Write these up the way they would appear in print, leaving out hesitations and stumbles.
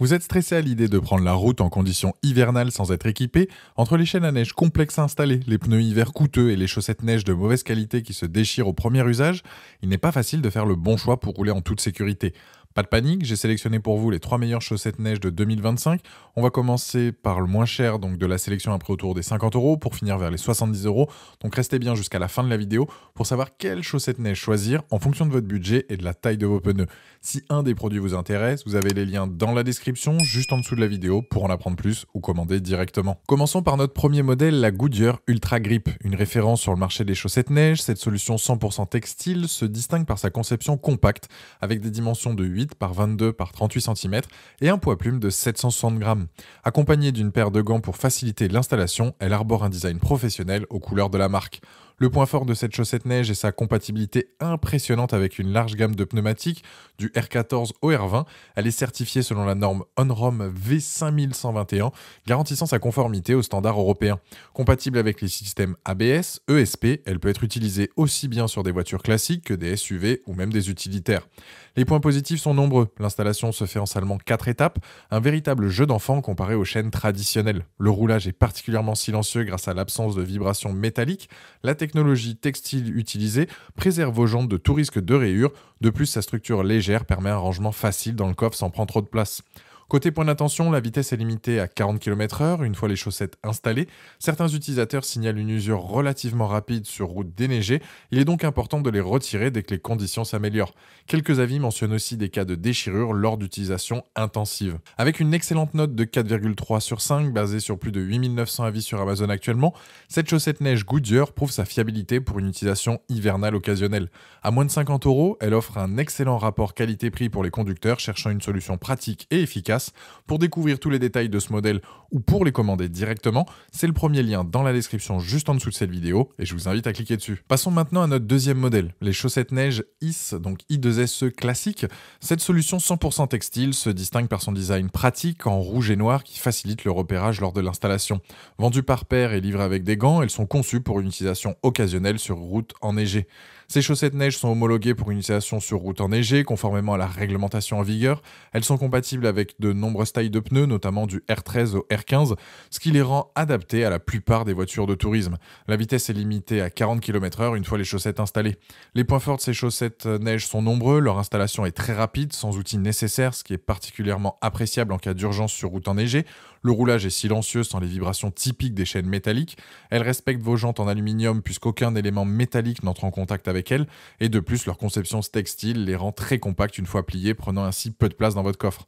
Vous êtes stressé à l'idée de prendre la route en conditions hivernales sans être équipé? Entre les chaînes à neige complexes à installer, les pneus hiver coûteux et les chaussettes neige de mauvaise qualité qui se déchirent au premier usage, il n'est pas facile de faire le bon choix pour rouler en toute sécurité. Pas de panique, j'ai sélectionné pour vous les 3 meilleures chaussettes neige de 2025. On va commencer par le moins cher, donc de la sélection à prix autour des 50 euros, pour finir vers les 70 euros. Donc restez bien jusqu'à la fin de la vidéo pour savoir quelle chaussette neige choisir en fonction de votre budget et de la taille de vos pneus. Si un des produits vous intéresse, vous avez les liens dans la description, juste en dessous de la vidéo, pour en apprendre plus ou commander directement. Commençons par notre premier modèle, la Goodyear Ultra Grip, une référence sur le marché des chaussettes neige. Cette solution 100% textile se distingue par sa conception compacte, avec des dimensions de 8 par 22 par 38 cm et un poids plume de 760 grammes. Accompagnée d'une paire de gants pour faciliter l'installation, elle arbore un design professionnel aux couleurs de la marque. Le point fort de cette chaussette neige est sa compatibilité impressionnante avec une large gamme de pneumatiques, du R14 au R20. Elle est certifiée selon la norme ONROM V5121, garantissant sa conformité aux standards européens. Compatible avec les systèmes ABS, ESP, elle peut être utilisée aussi bien sur des voitures classiques que des SUV ou même des utilitaires. Les points positifs sont nombreux. L'installation se fait en seulement 4 étapes, un véritable jeu d'enfant comparé aux chaînes traditionnelles. Le roulage est particulièrement silencieux grâce à l'absence de vibrations métalliques. La technologie textile utilisée préserve vos jantes de tout risque de rayures. De plus, sa structure légère permet un rangement facile dans le coffre sans prendre trop de place. Côté point d'attention, la vitesse est limitée à 40 km/h une fois les chaussettes installées. Certains utilisateurs signalent une usure relativement rapide sur route déneigée. Il est donc important de les retirer dès que les conditions s'améliorent. Quelques avis mentionnent aussi des cas de déchirure lors d'utilisation intensive. Avec une excellente note de 4,3 sur 5 basée sur plus de 8900 avis sur Amazon actuellement, cette chaussette neige Goodyear prouve sa fiabilité pour une utilisation hivernale occasionnelle. À moins de 50 euros, elle offre un excellent rapport qualité-prix pour les conducteurs cherchant une solution pratique et efficace. Pour découvrir tous les détails de ce modèle ou pour les commander directement, c'est le premier lien dans la description juste en dessous de cette vidéo et je vous invite à cliquer dessus. Passons maintenant à notre deuxième modèle, les chaussettes neige IS, donc I2SE classique. Cette solution 100% textile se distingue par son design pratique en rouge et noir qui facilite le repérage lors de l'installation. Vendues par paire et livrées avec des gants, elles sont conçues pour une utilisation occasionnelle sur route enneigée. Ces chaussettes neige sont homologuées pour une utilisation sur route enneigée, conformément à la réglementation en vigueur. Elles sont compatibles avec de nombreuses tailles de pneus, notamment du R13 au R15, ce qui les rend adaptées à la plupart des voitures de tourisme. La vitesse est limitée à 40 km/h une fois les chaussettes installées. Les points forts de ces chaussettes neige sont nombreux, leur installation est très rapide, sans outils nécessaires, ce qui est particulièrement appréciable en cas d'urgence sur route enneigée. Le roulage est silencieux sans les vibrations typiques des chaînes métalliques. Elles respectent vos jantes en aluminium puisqu'aucun élément métallique n'entre en contact avec elles. Et de plus, leur conception textile les rend très compactes une fois pliées, prenant ainsi peu de place dans votre coffre.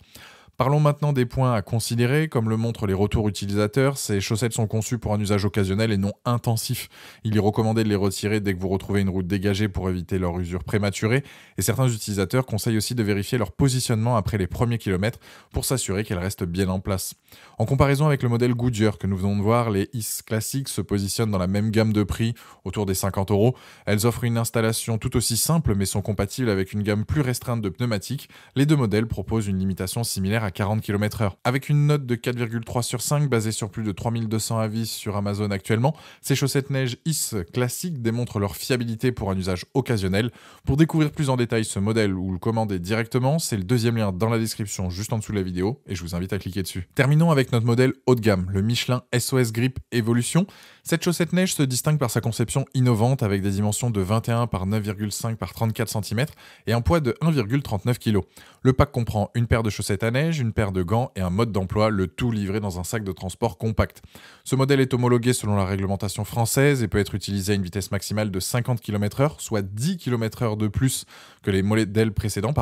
Parlons maintenant des points à considérer. Comme le montrent les retours utilisateurs, ces chaussettes sont conçues pour un usage occasionnel et non intensif. Il est recommandé de les retirer dès que vous retrouvez une route dégagée pour éviter leur usure prématurée. Et certains utilisateurs conseillent aussi de vérifier leur positionnement après les premiers kilomètres pour s'assurer qu'elles restent bien en place. En comparaison avec le modèle Goodyear que nous venons de voir, les IS classiques se positionnent dans la même gamme de prix, autour des 50 euros. Elles offrent une installation tout aussi simple mais sont compatibles avec une gamme plus restreinte de pneumatiques. Les deux modèles proposent une limitation similaire à 40 km/h. Avec une note de 4,3 sur 5 basée sur plus de 3200 avis sur Amazon actuellement, ces chaussettes neige IS classiques démontrent leur fiabilité pour un usage occasionnel. Pour découvrir plus en détail ce modèle ou le commander directement, c'est le deuxième lien dans la description juste en dessous de la vidéo et je vous invite à cliquer dessus. Terminons avec notre modèle haut de gamme, le Michelin SOS Grip Evolution. Cette chaussette neige se distingue par sa conception innovante avec des dimensions de 21 par 9,5 par 34 cm et un poids de 1,39 kg. Le pack comprend une paire de chaussettes à neige, une paire de gants et un mode d'emploi, le tout livré dans un sac de transport compact. Ce modèle est homologué selon la réglementation française et peut être utilisé à une vitesse maximale de 50 km/h, soit 10 km/h de plus que les modèles précédents.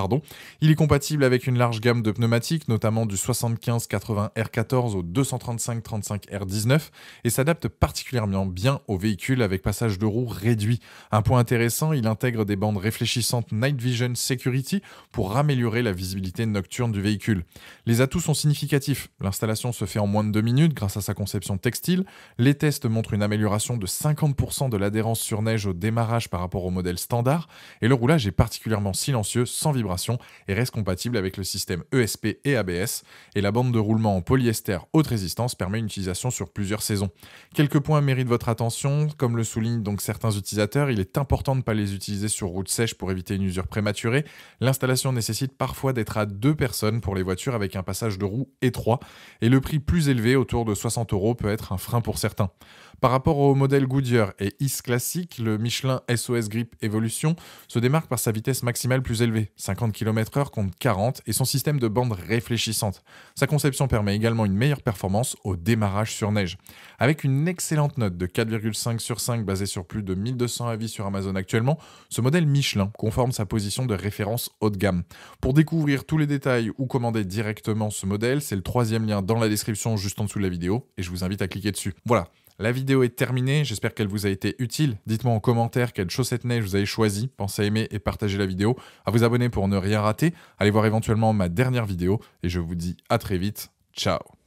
Il est compatible avec une large gamme de pneumatiques, notamment du 75-80 R14 au 235-35 R19 et s'adapte particulièrement bien aux véhicules avec passage de roues réduit. Un point intéressant, il intègre des bandes réfléchissantes Night Vision Security pour améliorer la visibilité nocturne du véhicule. Les atouts sont significatifs. L'installation se fait en moins de 2 minutes grâce à sa conception textile. Les tests montrent une amélioration de 50% de l'adhérence sur neige au démarrage par rapport au modèle standard et le roulage est particulièrement silencieux, sans vibration et reste compatible avec le système ESP et ABS. Et la bande de roulement en polyester haute résistance permet une utilisation sur plusieurs saisons. Quelques points méritent votre attention. Comme le soulignent donc certains utilisateurs, il est important de ne pas les utiliser sur route sèche pour éviter une usure prématurée. L'installation nécessite parfois parfois d'être à 2 personnes pour les voitures avec un passage de roue étroit, et le prix plus élevé, autour de 60 € peut être un frein pour certains. Par rapport au modèle Goodyear et IS classique, le Michelin SOS Grip Evolution se démarque par sa vitesse maximale plus élevée, 50 km/h contre 40, et son système de bande réfléchissante. Sa conception permet également une meilleure performance au démarrage sur neige. Avec une excellente note de 4,5 sur 5 basée sur plus de 1200 avis sur Amazon actuellement, ce modèle Michelin conforme sa position de référence haut de gamme. Pour découvrir tous les détails ou commander directement ce modèle, c'est le 3e lien dans la description juste en dessous de la vidéo, et je vous invite à cliquer dessus. Voilà. La vidéo est terminée, j'espère qu'elle vous a été utile. Dites-moi en commentaire quelle chaussette neige vous avez choisi. Pensez à aimer et partager la vidéo, à vous abonner pour ne rien rater. Allez voir éventuellement ma dernière vidéo et je vous dis à très vite. Ciao.